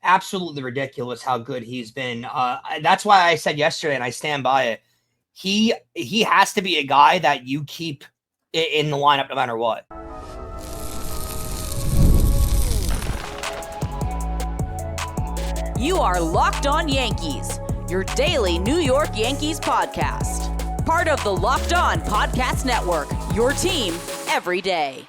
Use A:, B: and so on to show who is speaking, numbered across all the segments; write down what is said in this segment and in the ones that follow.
A: absolutely ridiculous how good he's been. That's why I said yesterday, and I stand by it. He has to be a guy that you keep in the lineup no matter what.
B: You are Locked On Yankees, your daily New York Yankees podcast. Part of the Locked On Podcast Network, your team every day.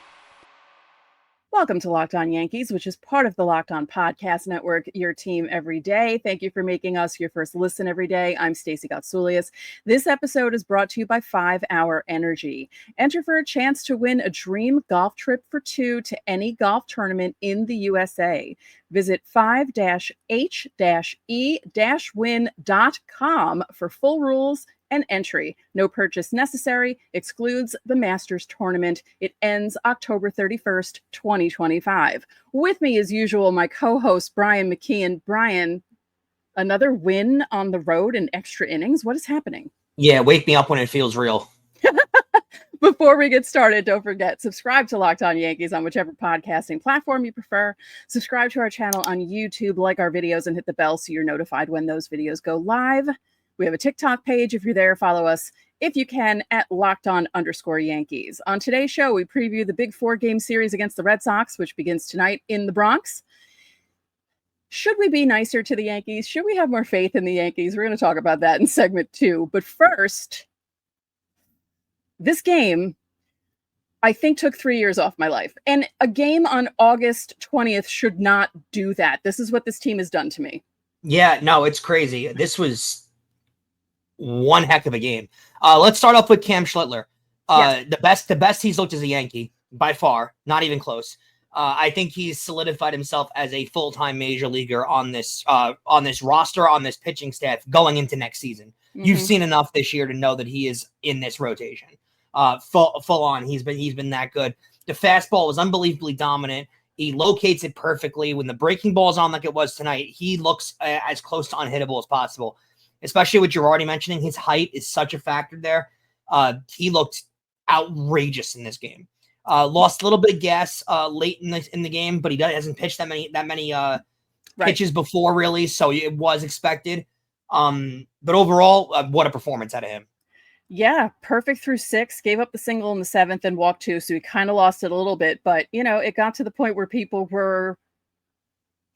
C: Welcome to Locked On Yankees, which is part of the Locked On Podcast Network, your team every day. Thank you for making us your first listen every day. I'm Stacey Gotsoulias. This episode is brought to you by 5 Hour Energy. Enter for a chance to win a dream golf trip for two to any golf tournament in the USA. Visit 5-h-e-win.com for full rules and entry. No purchase necessary. Excludes the Masters tournament. It ends October 31st, 2025. With me, as usual, my co-host, Brian McKeon. Brian, another win on the road in extra innings. What is happening?
A: Yeah, wake me up when it feels real.
C: Before we get started, don't forget, subscribe to Locked On Yankees on whichever podcasting platform you prefer. Subscribe to our channel on YouTube, like our videos, and hit the bell so you're notified when those videos go live. We have a TikTok page. If you're there, follow us, if you can, at LockedOn_Yankees. On today's show, we preview the big 4-game series against the Red Sox, which begins tonight in the Bronx. Should we be nicer to the Yankees? Should we have more faith in the Yankees? We're going to talk about that in segment 2. But first, this game, I think, took 3 years off my life. And a game on August 20th should not do that. This is what this team has done to me.
A: Yeah, no, it's crazy. This was one heck of a game. Let's start off with Cam Schlittler.
C: Yes.
A: The best he's looked as a Yankee by far, not even close. I think he's solidified himself as a full-time major leaguer on this roster, on this pitching staff going into next season. Mm-hmm. You've seen enough this year to know that he is in this rotation. Full on. He's been that good. The fastball was unbelievably dominant. He locates it perfectly. When the breaking ball is on like it was tonight, he looks as close to unhittable as possible. Especially what you're already mentioning, his height is such a factor there. He looked outrageous in this game. Lost a little bit of gas late in the game, but he hasn't pitched that many pitches before, really. So it was expected. But overall, what a performance out of him.
C: Yeah, perfect through 6, gave up the single in the 7th and walked 2. So he kind of lost it a little bit. But, it got to the point where people were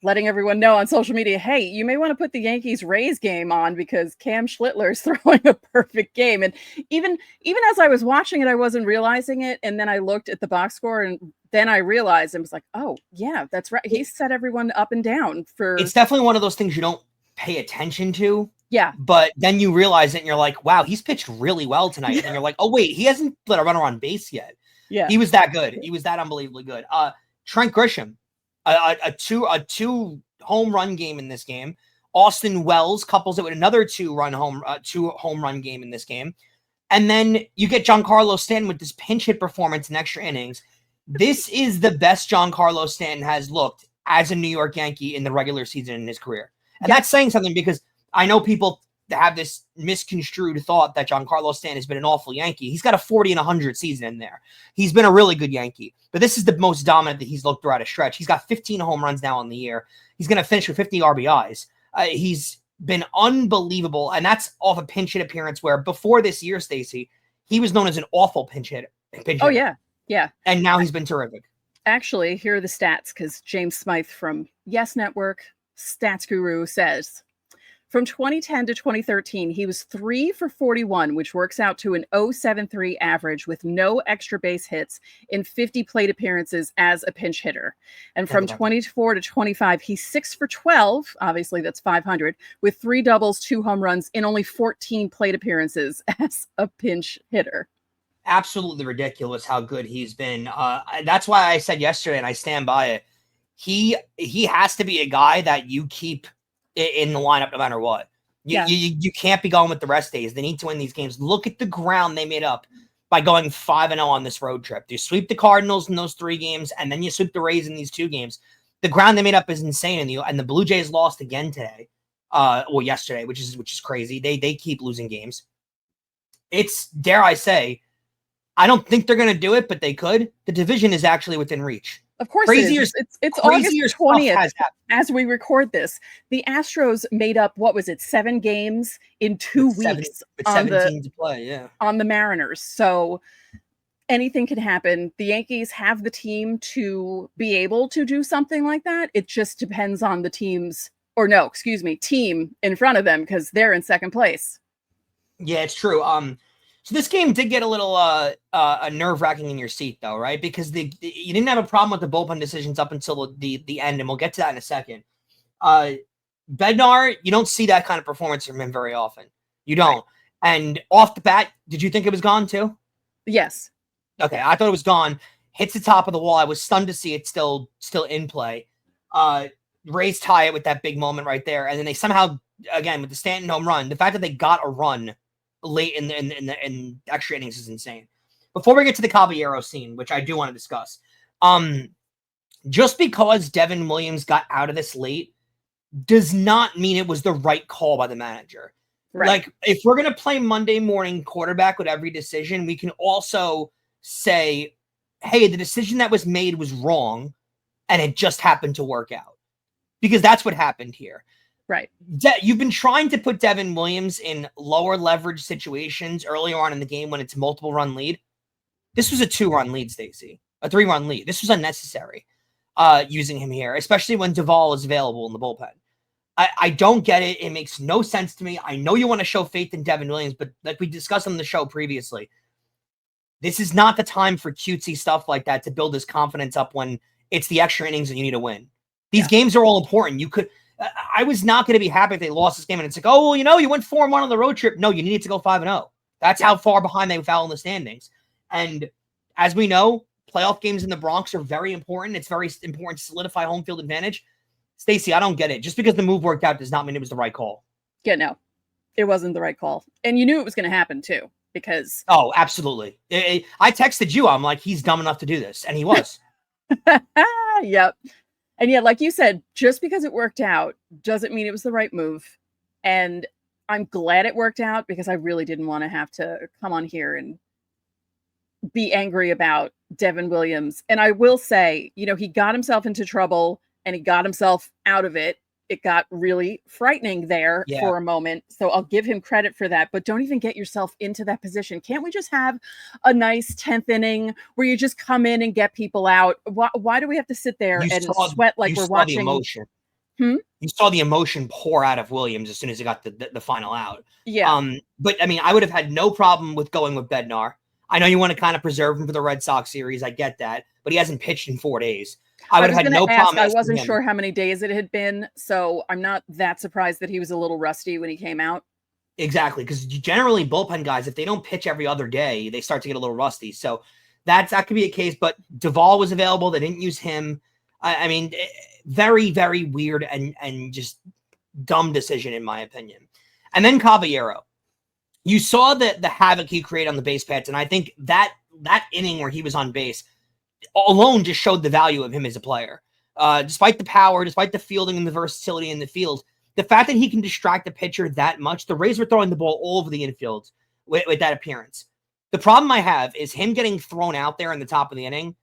C: letting everyone know on social media, hey, you may want to put the Yankees Rays game on because Cam Schlittler is throwing a perfect game. And even as I was watching it, I wasn't realizing it. And then I looked at the box score and then I realized and was like, oh, yeah, that's right. He set everyone up and down for.
A: It's definitely one of those things you don't pay attention to.
C: Yeah.
A: But then you realize it and you're like, wow, he's pitched really well tonight. And then you're like, oh, wait, he hasn't let a runner on base yet.
C: Yeah.
A: He was that good. He was that unbelievably good. Trent Grisham. A two home run game in this game. Austin Wells couples it with another two home run game in this game. And then you get Giancarlo Stanton with this pinch hit performance in extra innings. This is the best Giancarlo Stanton has looked as a New York Yankee in the regular season in his career. And that's saying something because I know people have this misconstrued thought that Giancarlo Stanton has been an awful Yankee. He's got a 40 and 100 season in there. He's been a really good Yankee, but this is the most dominant that he's looked throughout a stretch. He's got 15 home runs now on the year. He's going to finish with 50 RBIs. He's been unbelievable, and that's off a pinch hit appearance where before this year, Stacey, he was known as an awful pinch hitter.
C: Oh, yeah. Yeah.
A: And now he's been terrific.
C: Actually, here are the stats because James Smythe from Yes Network, Stats Guru, says, from 2010 to 2013, he was 3 for 41, which works out to an .073 average with no extra base hits in 50 plate appearances as a pinch hitter. And from 24 to 25, he's 6 for 12. Obviously, that's 500 with 3 doubles, 2 home runs in only 14 plate appearances as a pinch hitter.
A: Absolutely ridiculous how good he's been. That's why I said yesterday, and I stand by it. He has to be a guy that you keep in the lineup no matter what. You can't be going with the rest days. They need to win these games. Look at the ground they made up by going 5-0 on this road trip. You sweep the Cardinals in those 3 games, and then you sweep the Rays in these 2 games. The ground they made up is insane, and the Blue Jays lost again today. Yesterday, which is crazy. They keep losing games. It's, dare I say, I don't think they're going to do it, but they could. The division is actually within reach.
C: Of course
A: Crazier,
C: it is. It's
A: crazier
C: August
A: stuff
C: 20th
A: has happened
C: as we record this. The Astros made up, what was it, 7 games in 2 weeks
A: with
C: on
A: 17 to play. Yeah.
C: the Mariners. So anything can happen. The Yankees have the team to be able to do something like that. It just depends on the team in front of them because they're in second place.
A: Yeah, it's true. So this game did get a little nerve-wracking in your seat, though, right? Because you didn't have a problem with the bullpen decisions up until the end, and we'll get to that in a second. Bednar, you don't see that kind of performance from him very often. You don't. Right. And off the bat, did you think it was gone too?
C: Yes.
A: Okay, I thought it was gone. Hits the top of the wall. I was stunned to see it still in play. Rays tie it with that big moment right there, and then they somehow, again, with the Stanton home run, the fact that they got a run late in the extra innings is insane. Before we get to the Caballero scene, which I do want to discuss, just because Devin Williams got out of this late does not mean it was the right call by the manager. Right. Like, if we're going to play Monday morning quarterback with every decision, we can also say, hey, the decision that was made was wrong, and it just happened to work out. Because that's what happened here.
C: Right.
A: You've been trying to put Devin Williams in lower leverage situations earlier on in the game when it's a multiple run lead. This was a 2-run lead, Stacey. A 3-run lead. This was unnecessary using him here, especially when Duvall is available in the bullpen. I don't get it. It makes no sense to me. I know you want to show faith in Devin Williams, but like we discussed on the show previously, this is not the time for cutesy stuff like that to build his confidence up when it's the extra innings and you need to win. These games are all important. I was not going to be happy if they lost this game and it's like, oh, well, you went 4-1 on the road trip. No, you needed to go 5-0. That's how far behind they fell in the standings. And as we know, playoff games in the Bronx are very important. It's very important to solidify home field advantage. Stacey, I don't get it. Just because the move worked out does not mean it was the right call.
C: Yeah, no, it wasn't the right call. And you knew it was going to happen too, because...
A: Oh, absolutely. I texted you. I'm like, he's dumb enough to do this. And he was.
C: Yep. And yeah, like you said, just because it worked out doesn't mean it was the right move. And I'm glad it worked out because I really didn't want to have to come on here and be angry about Devin Williams. And I will say, he got himself into trouble and he got himself out of it. It got really frightening there for a moment. So I'll give him credit for that. But don't even get yourself into that position. Can't we just have a nice 10th inning where you just come in and get people out? Why do we have to sit there and sweat like we're watching?
A: The emotion. You saw the emotion pour out of Williams as soon as he got the final out.
C: Yeah.
A: But I mean, I would have had no problem with going with Bednar. I know you want to kind of preserve him for the Red Sox series. I get that. But he hasn't pitched in 4 days. I would have had no problem.
C: I wasn't sure how many days it had been, so I'm not that surprised that he was a little rusty when he came out.
A: Exactly, because generally bullpen guys, if they don't pitch every other day, they start to get a little rusty. So that could be a case. But Duvall was available; they didn't use him. I mean, very, very weird and just dumb decision in my opinion. And then Caballero, you saw the havoc he created on the base paths, and I think that inning where he was on base alone just showed the value of him as a player. Despite the power, despite the fielding and the versatility in the field, the fact that he can distract the pitcher that much, the Rays were throwing the ball all over the infield with that appearance. The problem I have is him getting thrown out there in the top of the inning.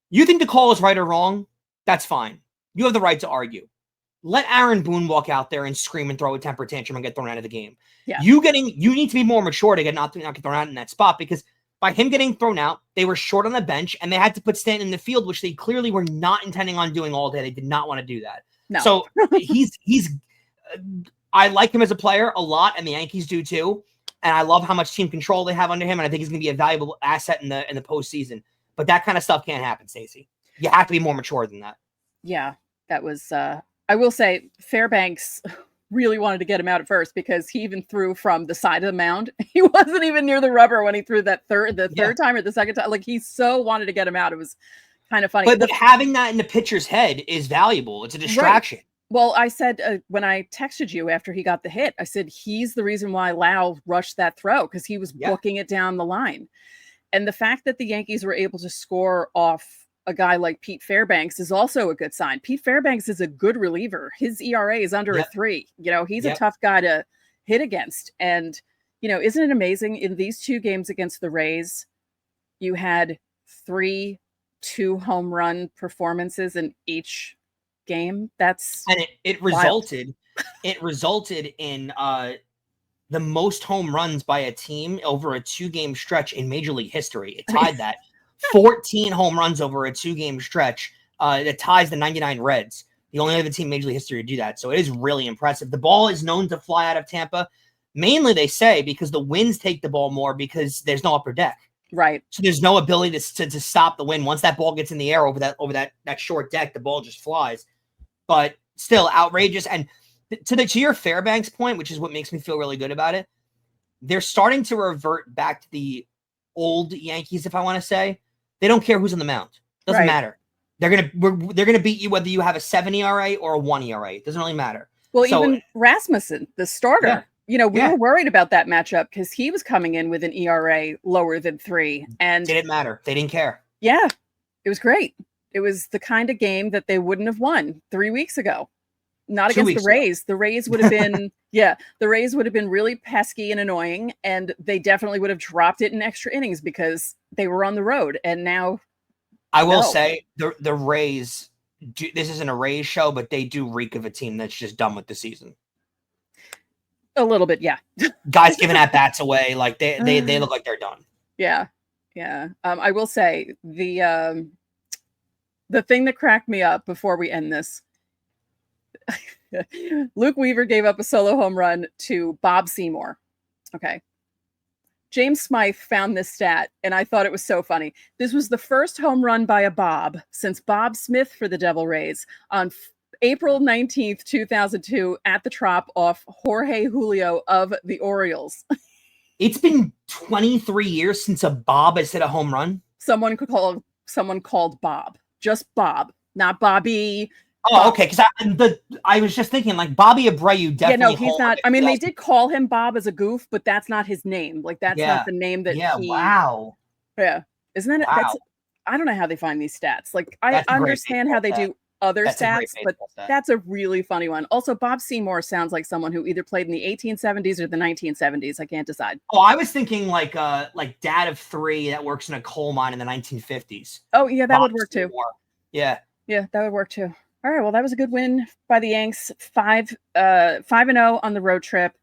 A: You think the call is right or wrong? That's fine. You have the right to argue. Let Aaron Boone walk out there and scream and throw a temper tantrum and get thrown out of the game. Yeah. You need to be more mature to not get thrown out in that spot, because by him getting thrown out, they were short on the bench and they had to put Stanton in the field, which they clearly were not intending on doing all day. They did not want to do that.
C: No.
A: So I like him as a player a lot, and the Yankees do too. And I love how much team control they have under him, and I think he's going to be a valuable asset in the postseason. But that kind of stuff can't happen, Stacey. You have to be more mature than that.
C: Yeah, that was. I will say, Fairbanks really wanted to get him out at first because he even threw from the side of the mound. He wasn't even near the rubber when he threw that third time or the second time. Like, he so wanted to get him out. It was kind of funny.
A: But having that in the pitcher's head is valuable. It's a distraction.
C: Right. Well, I said when I texted you after he got the hit, I said he's the reason why Lau rushed that throw, because he was booking it down the line. And the fact that the Yankees were able to score off a guy like Pete Fairbanks is also a good sign. Pete Fairbanks is a good reliever. His ERA is under a 3. He's a tough guy to hit against. And, isn't it amazing in these 2 games against the Rays, you had 3 2 home run performances in each game. That's
A: and it resulted in the most home runs by a team over a 2-game stretch in Major League history. It tied that 14 home runs over a 2-game stretch. It ties the 99 Reds, the only other team in Major League history to do that. So it is really impressive. The ball is known to fly out of Tampa. Mainly, they say, because the winds take the ball more because there's no upper deck.
C: right.
A: So there's no ability to stop the wind. Once that ball gets in the air over that short deck, the ball just flies. But still outrageous. And to your Fairbanks point, which is what makes me feel really good about it, they're starting to revert back to the old Yankees, if I want to say. They don't care who's on the mound. Doesn't matter. They're gonna beat you whether you have a 7 ERA or a 1 ERA. It doesn't really matter.
C: Well, even Rasmussen, the starter, we were worried about that matchup because he was coming in with an ERA lower than 3, and
A: it didn't matter. They didn't care.
C: Yeah, it was great. It was the kind of game that they wouldn't have won 3 weeks ago. Not against the Rays. The Rays would have been, the Rays would have been really pesky and annoying, and they definitely would have dropped it in extra innings because they were on the road. And now,
A: I will say the Rays. This isn't a Rays show, but they do reek of a team that's just done with the season.
C: A little bit, yeah.
A: Guys giving at bats away, like they look like they're done.
C: Yeah. I will say the thing that cracked me up before we end this. Luke Weaver gave up a solo home run to Bob Seymour. Okay. James Smythe found this stat, and I thought it was so funny. This was the first home run by a Bob since Bob Smith for the Devil Rays on April 19th, 2002 at the Trop off Jorge Julio of the Orioles.
A: It's been 23 years since a Bob has hit a home run.
C: Someone called Bob. Just Bob, not Bobby.
A: Oh, okay. Because I was just thinking, like, Bobby Abreu definitely.
C: Yeah, no, he's not. I mean, they did call him Bob as a goof, but that's not his name. Like, that's not the name that. Yeah.
A: Wow.
C: Yeah. Isn't that? Wow. That's. I don't know how they find these stats. Like, I understand how they do other stats, but that's a really funny one. Also, Bob Seymour sounds like someone who either played in the 1870s or the 1970s. I can't decide.
A: Oh, I was thinking like dad of 3 that works in a coal mine in the 1950s.
C: Oh, yeah, that would work too.
A: Yeah.
C: Yeah, that would work too. All right, well, that was a good win by the Yanks. 5-0 on the road trip.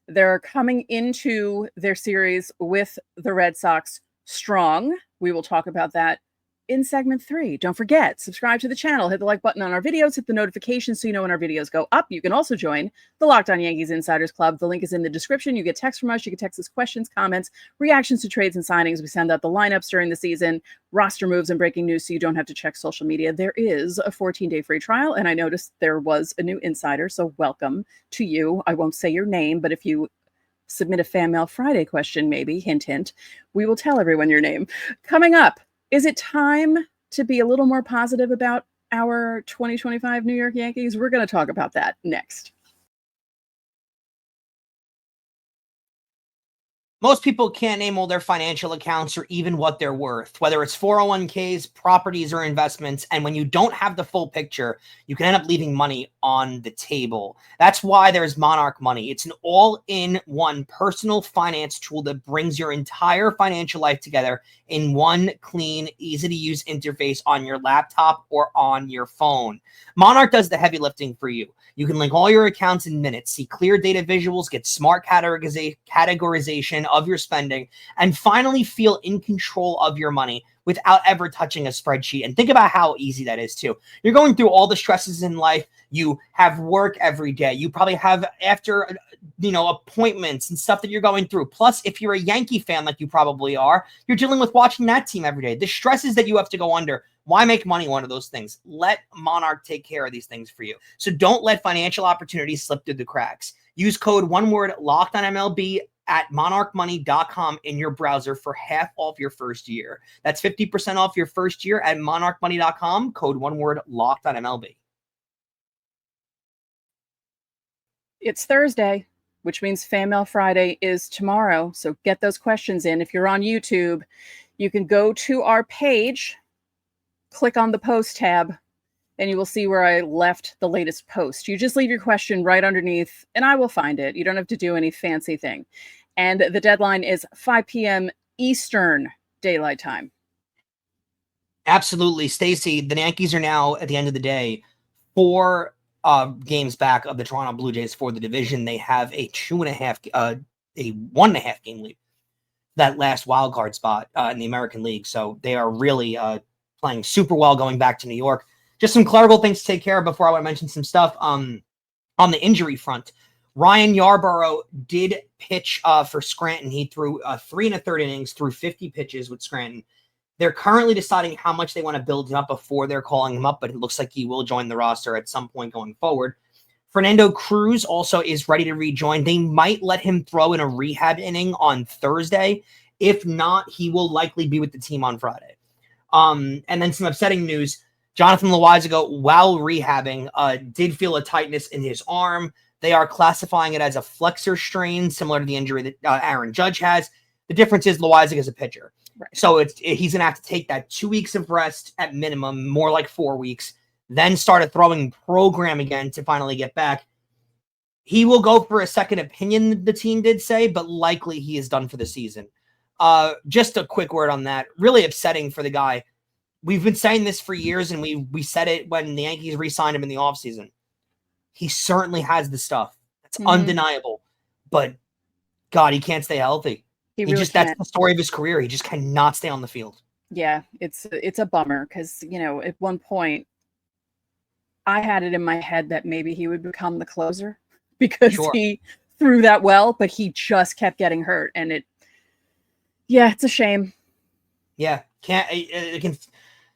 C: They're coming into their series with the Red Sox strong. We will talk about that in segment 3. Don't forget, subscribe to the channel, hit the like button on our videos, hit the notifications so you know when our videos go up. You can also join the Locked On Yankees Insiders Club. The link is in the description. You get text from us. You can text us questions, comments, reactions to trades and signings. We send out the lineups during the season, roster moves, and breaking news so you don't have to check social media. There is a 14-day free trial, and I noticed there was a new insider, so welcome to you. I won't say your name, but if you submit a Fan Mail Friday question, maybe, hint, hint, we will tell everyone your name. Coming up, is it time to be a little more positive about our 2025 New York Yankees? We're going to talk about that next.
A: Most people can't name all their financial accounts or even what they're worth, whether it's 401ks, properties, or investments. And when you don't have the full picture, you can end up leaving money on the table. That's why there's Monarch Money. It's an all-in-one personal finance tool that brings your entire financial life together in one clean, easy-to-use interface on your laptop or on your phone. Monarch does the heavy lifting for you. You can link all your accounts in minutes, see clear data visuals, get smart categorization of your spending, and finally feel in control of your money without ever touching a spreadsheet. And think about how easy that is too. You're going through all the stresses in life. You have work every day. You probably have appointments and stuff that you're going through. Plus, if you're a Yankee fan like you probably are, you're dealing with watching that team every day. The stresses that you have to go under. Why make money one of those things? Let Monarch take care of these things for you. So don't let financial opportunities slip through the cracks. Use code LOCKEDONMLB at monarchmoney.com in your browser for half off your first year. That's 50% off your first year at monarchmoney.com. Code LOCKEDONMLB.
C: It's Thursday, which means Fan Mail Friday is tomorrow. So get those questions in. If you're on YouTube, you can go to our page, click on the post tab, and you will see where I left the latest post. You just leave your question right underneath, and I will find it. You don't have to do any fancy thing. And the deadline is 5 p.m. Eastern Daylight Time.
A: Absolutely. Stacey, the Yankees are now, at the end of the day, 4 games back of the Toronto Blue Jays for the division. They have a 1.5 game lead, that last wild card spot in the American League. So they are really playing super well going back to New York. Just some clerical things to take care of before I want to mention some stuff on the injury front. Ryan Yarbrough did pitch for Scranton. He threw 3 1/3 innings, threw 50 pitches with Scranton. They're currently deciding how much they want to build him up before they're calling him up, but it looks like he will join the roster at some point going forward. Fernando Cruz also is ready to rejoin. They might let him throw in a rehab inning on Thursday. If not, he will likely be with the team on Friday. And then some upsetting news. Jonathan Loáisiga, while rehabbing, did feel a tightness in his arm. They are classifying it as a flexor strain, similar to the injury that Aaron Judge has. The difference is Loáisiga is a pitcher. Right. So he's going to have to take that 2 weeks of rest at minimum, more like 4 weeks, then start a throwing program again to finally get back. He will go for a second opinion, the team did say, but likely he is done for the season. Just a quick word on that. Really upsetting for the guy. We've been saying this for years, and we said it when the Yankees re-signed him in the offseason. He certainly has the stuff. That's undeniable. But, God, he can't stay healthy. He really that's the story of his career. He just cannot stay on the field.
C: Yeah, it's a bummer because, at one point, I had it in my head that maybe he would become the closer because he threw that well, but he just kept getting hurt. And it's a shame.
A: Yeah, the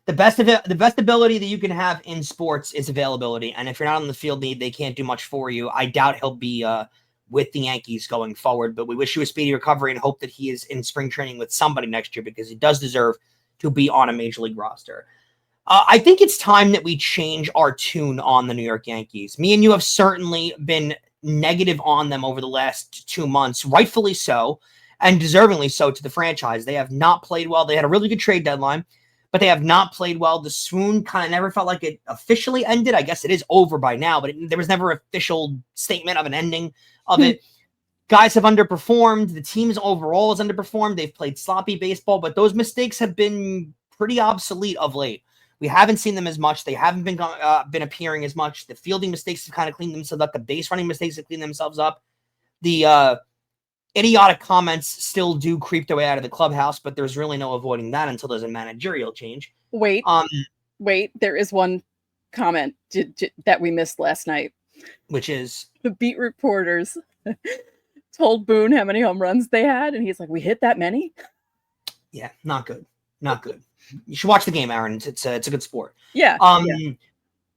A: best ability that you can have in sports is availability. And if you're not on the field, they can't do much for you. I doubt he'll be with the Yankees going forward, but we wish you a speedy recovery and hope that he is in spring training with somebody next year because he does deserve to be on a major league roster. I think it's time that we change our tune on the New York Yankees. Me and you have certainly been negative on them over the last 2 months, rightfully so, and deservingly so to the franchise. They have not played well. They had a really good trade deadline, but they have not played well. The swoon kind of never felt like it officially ended. I guess it is over by now, but there was never an official statement of an ending of it. Guys have underperformed. The team overall has underperformed. They've played sloppy baseball, but those mistakes have been pretty obsolete of late. We haven't seen them as much. They haven't been appearing as much. The fielding mistakes have kind of cleaned themselves up. The base running mistakes have cleaned themselves up. The idiotic comments still do creep their way out of the clubhouse, but there's really no avoiding that until there's a managerial change.
C: Wait, there is one comment that we missed last night.
A: Which is?
C: The beat reporters told Boone how many home runs they had, and he's like, we hit that many?
A: Yeah, not good. Not good. You should watch the game, Aaron. It's a good sport.
C: Yeah.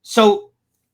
A: So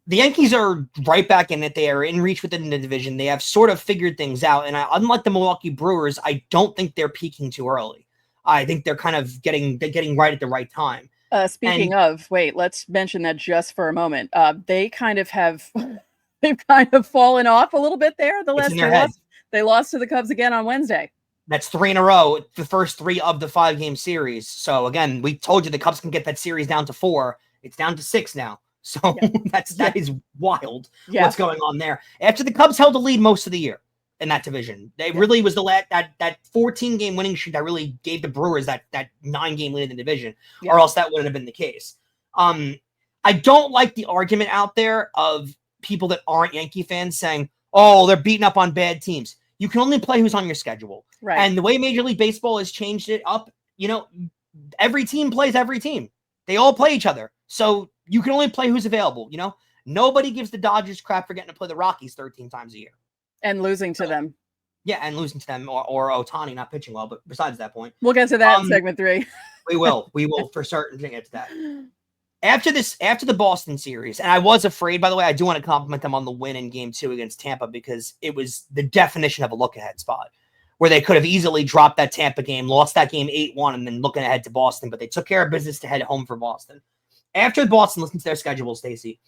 A: the Yankees are right back in it. They are in reach within the division. They have sort of figured things out. And unlike the Milwaukee Brewers, I don't think they're peaking too early. I think they're kind of getting right at the right time.
C: Speaking of, let's mention that just for a moment. They've kind of fallen off a little bit there. They lost to the Cubs again on Wednesday.
A: That's 3 in a row, the first 3 of the 5-game series. So again, we told you the Cubs can get that series down to 4. It's down to 6 now. So that is wild what's going on there. After the Cubs held the lead most of the year in that division. They really was that 14-game winning streak that really gave the Brewers that 9-game lead in the division, or else that wouldn't have been the case. I don't like the argument out there of people that aren't Yankee fans saying, oh, they're beating up on bad teams. You can only play who's on your schedule.
C: Right.
A: And the way Major League Baseball has changed it up, every team plays every team. They all play each other. So you can only play who's available. Nobody gives the Dodgers crap for getting to play the Rockies 13 times a year.
C: And losing to them.
A: Yeah, and losing to them or Ohtani not pitching well. But besides that point.
C: We'll get to that in segment 3.
A: We will for certain get to that. After the Boston series, and I was afraid, by the way, I do want to compliment them on the win in Game 2 against Tampa because it was the definition of a look-ahead spot where they could have easily dropped that Tampa game, lost that game 8-1, and then looking ahead to Boston, but they took care of business to head home for Boston. After Boston, listen to their schedule, Stacey.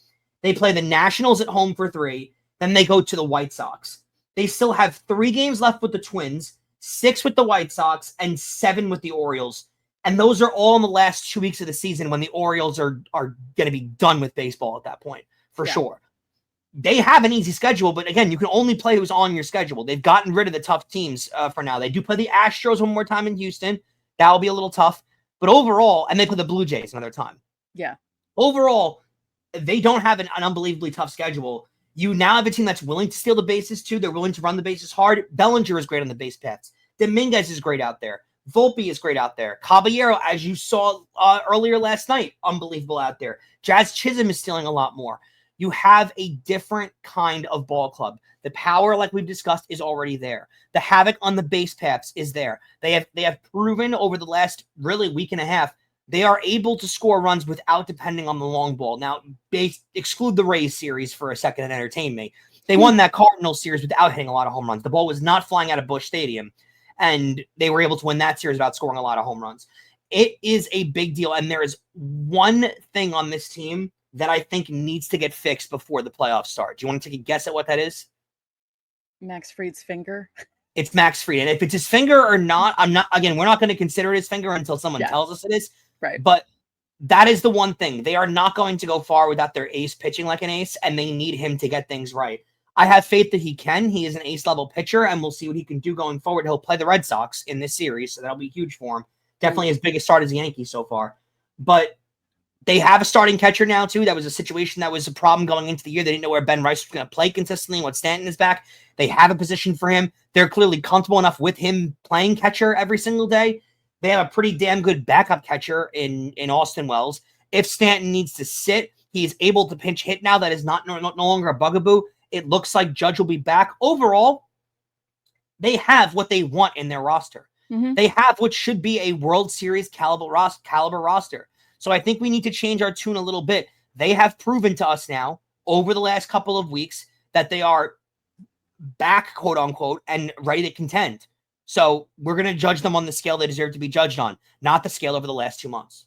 A: They play the Nationals at home for 3, then they go to the White Sox. They still have 3 games left with the Twins, 6 with the White Sox, and 7 with the Orioles. And those are all in the last 2 weeks of the season when the Orioles are going to be done with baseball at that point, for sure. They have an easy schedule, but again, you can only play who's on your schedule. They've gotten rid of the tough teams for now. They do play the Astros one more time in Houston. That will be a little tough. But overall, and they play the Blue Jays another time.
C: Yeah.
A: Overall, they don't have an unbelievably tough schedule. You now have a team that's willing to steal the bases too. They're willing to run the bases hard. Bellinger is great on the base paths. Dominguez is great out there. Volpe is great out there. Caballero, as you saw earlier last night, unbelievable out there. Jazz Chisholm is stealing a lot more. You have a different kind of ball club. The power, like we've discussed, is already there. The havoc on the base paths is there. They have proven over the last really week and a half they are able to score runs without depending on the long ball. Now, exclude the Rays series for a second and entertain me. They won that Cardinals series without hitting a lot of home runs. The ball was not flying out of Busch Stadium, and they were able to win that series without scoring a lot of home runs. It is a big deal, and there is one thing on this team that I think needs to get fixed before the playoffs start. Do you want to take a guess at what that is?
C: Max Fried's finger.
A: It's Max Fried. And if it's his finger or not, we're not going to consider it his finger until someone tells us it is.
C: Right.
A: But that is the one thing. They are not going to go far without their ace pitching like an ace, and they need him to get things right. I have faith that he can. He is an ace-level pitcher, and we'll see what he can do going forward. He'll play the Red Sox in this series, so that'll be huge for him. Definitely his biggest start as a Yankee so far. But they have a starting catcher now, too. That was a situation that was a problem going into the year. They didn't know where Ben Rice was going to play consistently and what Stanton is back. They have a position for him. They're clearly comfortable enough with him playing catcher every single day. They have a pretty damn good backup catcher in Austin Wells. If Stanton needs to sit, he is able to pinch hit now. That is no longer a bugaboo. It looks like Judge will be back. Overall, they have what they want in their roster. Mm-hmm. They have what should be a World Series caliber roster. So I think we need to change our tune a little bit. They have proven to us now over the last couple of weeks that they are back, quote unquote, and ready to contend. So we're going to judge them on the scale they deserve to be judged on, not the scale over the last 2 months.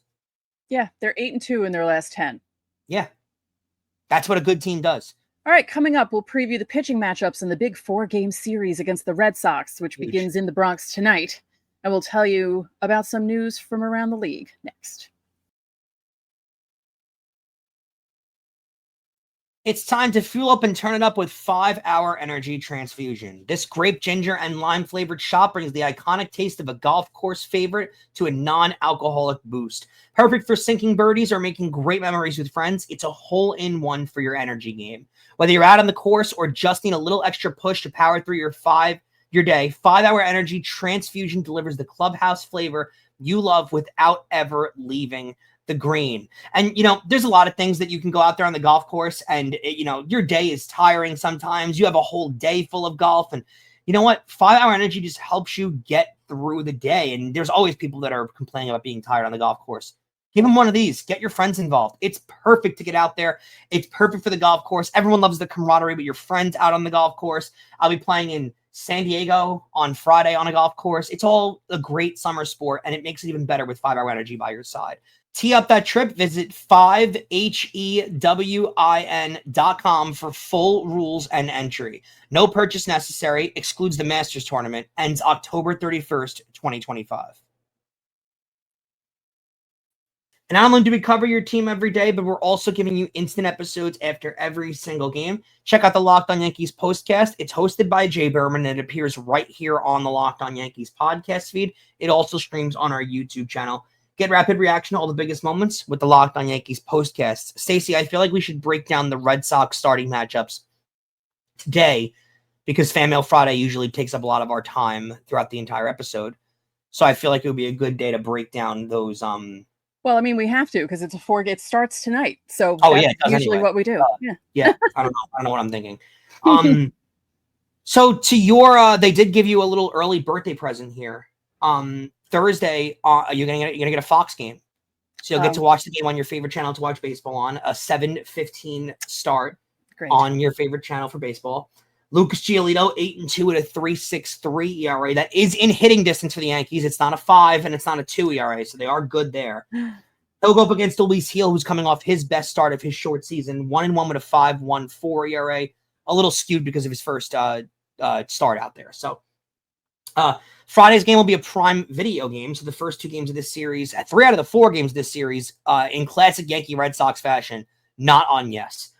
C: Yeah, they're 8-2 in their last 10.
A: Yeah, that's what a good team does.
C: All right, coming up, we'll preview the pitching matchups in the big 4-game series against the Red Sox, which begins in the Bronx tonight. And we'll tell you about some news from around the league next.
A: It's time to fuel up and turn it up with 5-Hour Energy Transfusion. This grape, ginger, and lime-flavored shot brings the iconic taste of a golf course favorite to a non-alcoholic boost. Perfect for sinking birdies or making great memories with friends, it's a hole-in-one for your energy game. Whether you're out on the course or just need a little extra push to power through your day, 5-Hour Energy Transfusion delivers the clubhouse flavor you love without ever leaving the green. And, there's a lot of things that you can go out there on the golf course and, your day is tiring sometimes. You have a whole day full of golf. And you know what? 5-Hour Energy just helps you get through the day. And there's always people that are complaining about being tired on the golf course. Give them one of these. Get your friends involved. It's perfect to get out there. It's perfect for the golf course. Everyone loves the camaraderie with your friends out on the golf course. I'll be playing in San Diego on Friday on a golf course. It's all a great summer sport, and it makes it even better with 5-Hour Energy by your side. Tee up that trip. Visit 5hewin.com for full rules and entry. No purchase necessary. Excludes the Masters tournament. Ends October 31st, 2025. And not only do we cover your team every day, but we're also giving you instant episodes after every single game. Check out the Locked On Yankees postcast. It's hosted by Jay Berman, and it appears right here on the Locked On Yankees podcast feed. It also streams on our YouTube channel. Get rapid reaction to all the biggest moments with the Locked On Yankees postcasts. Stacey, I feel like we should break down the Red Sox starting matchups today because Fan Mail Friday usually takes up a lot of our time throughout the entire episode. So I feel like it would be a good day to break down those.
C: Well, I mean, we have to because it's it starts tonight. So
A: that's
C: usually what we do.
A: Yeah. I don't know what I'm thinking. So to your, they did give you a little early birthday present here. Thursday, you're gonna get a Fox game, so you'll get to watch the game on your favorite channel to watch baseball on. A 7:15 start on your favorite channel for baseball. Lucas Giolito 8-2 with a 3.63 ERA. That is in hitting distance for the Yankees. It's not a 5 and it's not a 2 ERA, so they are good there. He'll go up against Luis Gil, who's coming off his best start of his short season, 1-1 with a 5.14 ERA. A little skewed because of his first start out there. So. Friday's game will be a Prime Video game, so the first 2 games of this series, 3 out of the 4 games of this series, in classic Yankee Red Sox fashion, not on Yes.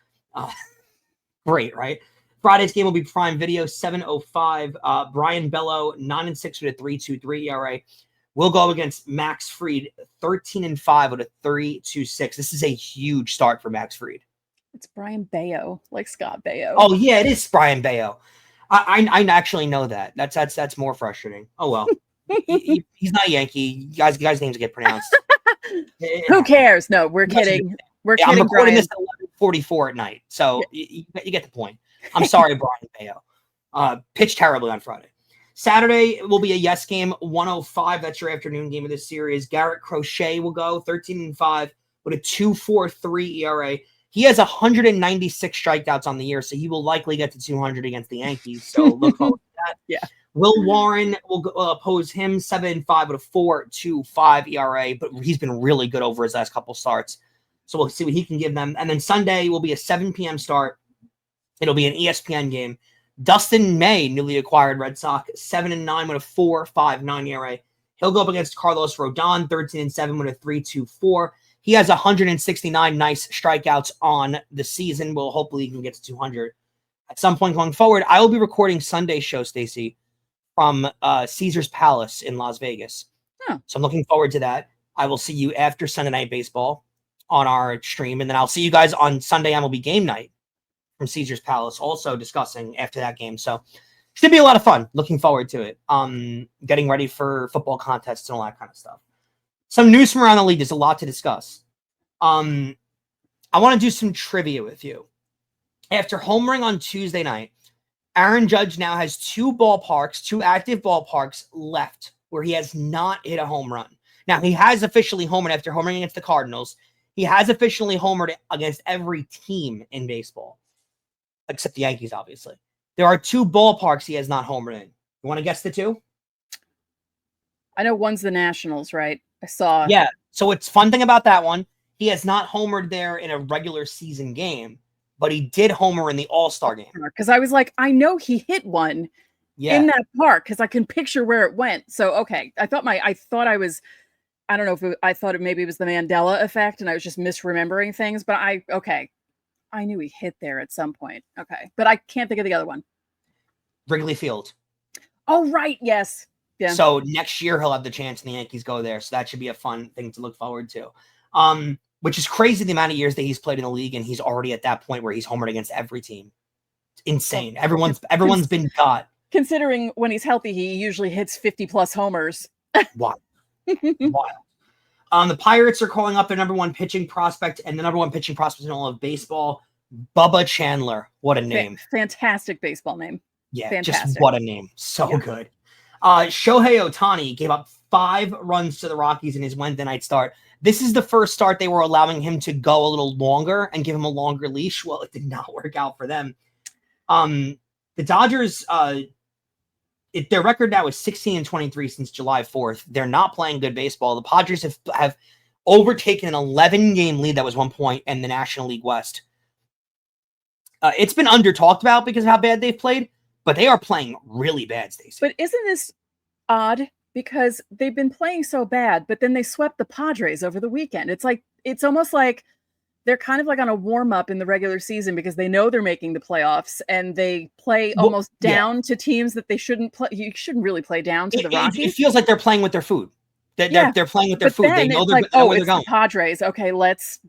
A: Great, right? Friday's game will be Prime Video, 7:05. Brian Bello, 9-6 with a 3.23 ERA. will go against Max Fried, 13-5 with a 3.26. This is a huge start for Max Fried.
C: It's Brian Bayo, like Scott Baio.
A: Oh yeah, it is Brian Bayo. I actually know that. That's more frustrating. Oh well, he's not Yankee. Guys' names get pronounced.
C: Who cares? No, we're kidding. We're kidding.
A: I'm recording
C: Brian.
A: this at 11:44 at night, so you get the point. I'm sorry, Brian Bayo. Pitched terribly on Friday. Saturday will be a yes game, 105. That's your afternoon game of this series. Garrett Crochet will go 13-5 with a 2.43 ERA. He has 196 strikeouts on the year, so he will likely get to 200 against the Yankees. So look forward to that.
C: Yeah.
A: Will Warren will oppose him 7-5 with a 4.25 ERA, but he's been really good over his last couple starts. So we'll see what he can give them. And then Sunday will be a 7 p.m. start. It'll be an ESPN game. Dustin May, newly acquired Red Sox, 7-9 with a 4.59 ERA. He'll go up against Carlos Rodon, 13-7 with a 3.24. He has 169 nice strikeouts on the season. Well, hopefully he can get to 200 at some point going forward. I will be recording Sunday's show, Stacey, from Caesar's Palace in Las Vegas.
C: Huh.
A: So I'm looking forward to that. I will see you after Sunday Night Baseball on our stream, and then I'll see you guys on Sunday MLB Game Night from Caesar's Palace, also discussing after that game. So should be a lot of fun. Looking forward to it. Getting ready for football contests and all that kind of stuff. Some news from around the league. There's a lot to discuss. I want to do some trivia with you. After homering on Tuesday night, Aaron Judge now has two active ballparks left where he has not hit a home run. Now, he has officially homered after homering against the Cardinals. He has officially homered against every team in baseball, except the Yankees, obviously. There are two ballparks he has not homered in. You want to guess the two?
C: I know one's the Nationals, right? I saw.
A: Yeah. So it's fun thing about that one. He has not homered there in a regular season game, but he did homer in the All-Star game.
C: Because I was like, I know he hit one in that park because I can picture where it went. So, okay. I thought I don't know if I thought maybe it was the Mandela effect and I was just misremembering things, but I knew he hit there at some point. Okay. But I can't think of the other one.
A: Wrigley Field.
C: Oh, right. Yes. Yeah.
A: So next year he'll have the chance and the Yankees go there. So that should be a fun thing to look forward to. Which is crazy the amount of years that he's played in the league, and he's already at that point where he's homered against every team. It's insane. Everyone's been got.
C: Considering when he's healthy, he usually hits 50+ homers.
A: Wild. The Pirates are calling up their number one pitching prospect and the number one pitching prospect in all of baseball, Bubba Chandler. What a name.
C: Fantastic baseball name.
A: Yeah,
C: fantastic.
A: Just what a name. So good. Shohei Ohtani gave up 5 runs to the Rockies in his Wednesday night start. This is the first start they were allowing him to go a little longer and give him a longer leash. Well, it did not work out for them. The Dodgers, their record now is 16-23 since July 4th. They're not playing good baseball. The Padres have overtaken an 11-game lead that was 1 point in the National League West. It's been under-talked about because of how bad they've played, but they are playing really bad, Stacey.
C: But isn't this odd? Because they've been playing so bad, but then they swept the Padres over the weekend. It's almost like they're kind of like on a warm-up in the regular season because they know they're making the playoffs and they play almost down to teams that they shouldn't play. You shouldn't really play down to the Rockies.
A: It feels like they're playing with their food. They're playing with their food. They know where they're going.
C: The Padres. Okay, let's,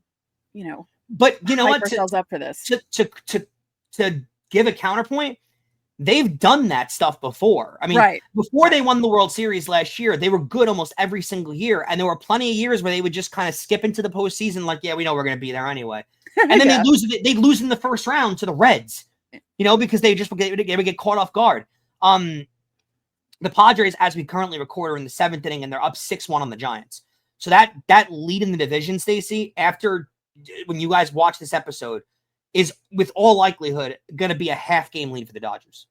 A: But you know
C: hype
A: what?
C: Ourselves up for this.
A: To give a counterpoint, they've done that stuff before. I mean, before they won the World Series last year, they were good almost every single year. And there were plenty of years where they would just kind of skip into the postseason like, yeah, we know we're going to be there anyway. And then they'd lose in the first round to the Reds, because they would get caught off guard. The Padres, as we currently record, are in the 7th inning and they're up 6-1 on the Giants. So that lead in the division, Stacey, after when you guys watch this episode, is with all likelihood going to be a half-game lead for the Dodgers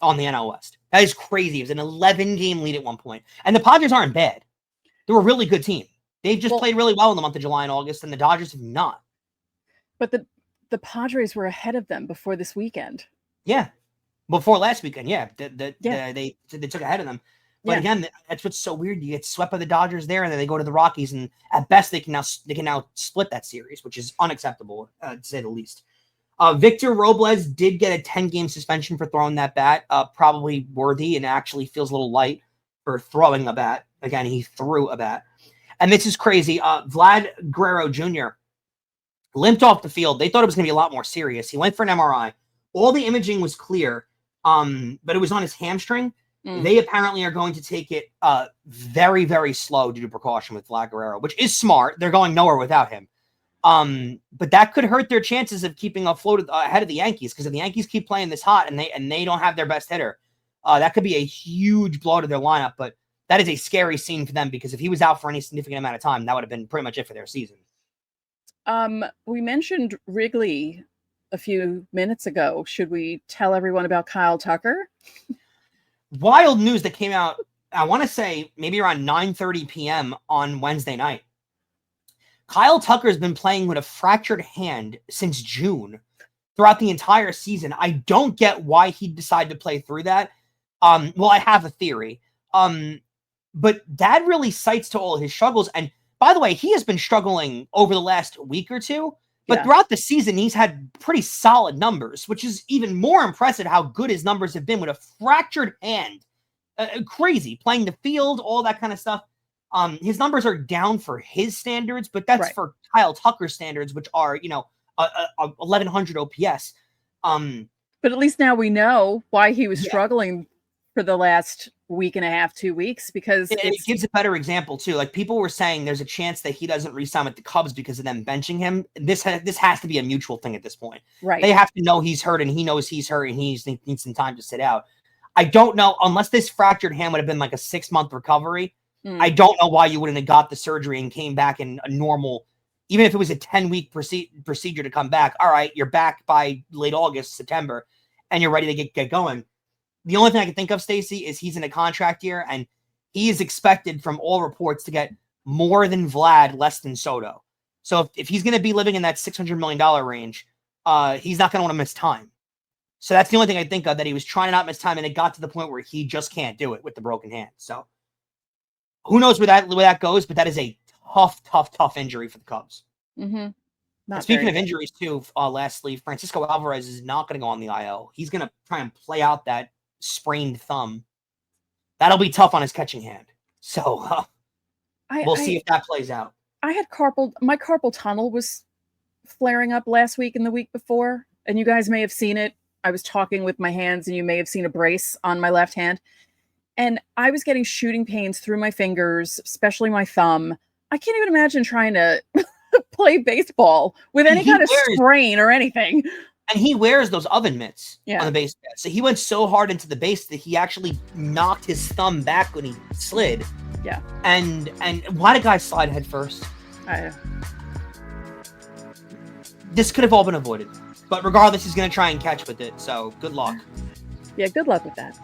A: on the NL West. That is crazy. It was an 11-game lead at one point. And the Padres aren't bad. They're a really good team. They've just played really well in the month of July and August, and the Dodgers have not.
C: But the Padres were ahead of them before this weekend.
A: Yeah. Before last weekend, yeah. They took ahead of them. But again, that's what's so weird. You get swept by the Dodgers there, and then they go to the Rockies, and at best they can now split that series, which is unacceptable, to say the least. Victor Robles did get a 10-game suspension for throwing that bat, probably worthy, and actually feels a little light for throwing a bat. Again, he threw a bat. And this is crazy. Vlad Guerrero Jr. limped off the field. They thought it was going to be a lot more serious. He went for an MRI. All the imaging was clear, but it was on his hamstring. They apparently are going to take it very, very slow due to precaution with Vlad Guerrero, which is smart. They're going nowhere without him. But that could hurt their chances of keeping afloat ahead of the Yankees, because if the Yankees keep playing this hot and they don't have their best hitter, that could be a huge blow to their lineup. But that is a scary scene for them, because if he was out for any significant amount of time, that would have been pretty much it for their season.
C: We mentioned Wrigley a few minutes ago. Should we tell everyone about Kyle Tucker?
A: Wild news that came out, I want to say maybe around 9:30 p.m. on Wednesday night. Kyle Tucker has been playing with a fractured hand since June throughout the entire season. I don't get why he decided to play through that. Well, I have a theory. But that really cites to all his struggles. And by the way, he has been struggling over the last week or two. But throughout the season, he's had pretty solid numbers, which is even more impressive how good his numbers have been with a fractured hand. Crazy. Playing the field, all that kind of stuff. His numbers are down for his standards, but that's for Kyle Tucker's standards, which are, 1,100 OPS.
C: But at least now we know why he was struggling for the last week and a half, 2 weeks, because
A: it gives a better example too. Like, people were saying there's a chance that he doesn't re-sign with the Cubs because of them benching him. This has to be a mutual thing at this point.
C: Right.
A: They have to know he's hurt, and he knows he's hurt, and he needs some time to sit out. I don't know, unless this fractured hand would have been like a 6-month recovery. I don't know why you wouldn't have got the surgery and came back in a normal, even if it was a 10-week procedure to come back. All right, you're back by late August, September, and you're ready to get going. The only thing I can think of, Stacey, is he's in a contract year, and he is expected from all reports to get more than Vlad, less than Soto. So if he's going to be living in that $600 million range, he's not going to want to miss time. So that's the only thing I think of, that he was trying to not miss time, and it got to the point where he just can't do it with the broken hand. So who knows where that goes, but that is a tough injury for the Cubs.
C: Mm-hmm.
A: Speaking of injuries, too, lastly, Francisco Alvarez is not going to go on the IL. He's going to try and play out that sprained thumb. That'll be tough on his catching hand. So we'll see if that plays out.
C: I had my carpal tunnel was flaring up last week and the week before, and you guys may have seen it. I was talking with my hands, and you may have seen a brace on my left hand. And I was getting shooting pains through my fingers, especially my thumb. I can't even imagine trying to play baseball with any kind of sprain or anything.
A: And he wears those oven mitts on the base. So he went so hard into the base that he actually knocked his thumb back when he slid.
C: Yeah.
A: And why did guys slide head first? This could have all been avoided. But regardless, he's going to try and catch with it. So good luck.
C: Yeah, good luck with that.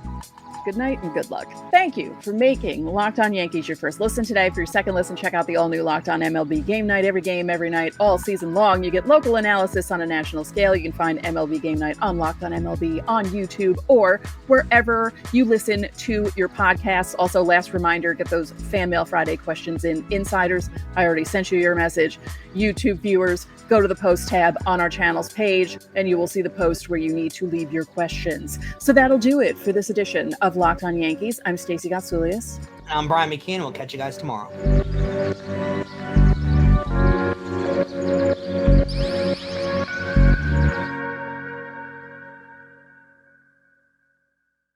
C: Good night and good luck. Thank you for making Locked On Yankees your first listen today. For your second listen, check out the all-new Locked On MLB Game Night. Every game, every night, all season long. You get local analysis on a national scale. You can find MLB Game Night on Locked On MLB on YouTube or wherever you listen to your podcasts. Also, last reminder, get those Fan Mail Friday questions in. Insiders, I already sent you your message. YouTube viewers, go to the post tab on our channel's page, and you will see the post where you need to leave your questions. So that'll do it for this edition of Locked On Yankees. I'm Stacey Gotsoulias.
A: And I'm Brian McKeon. We'll catch you guys tomorrow.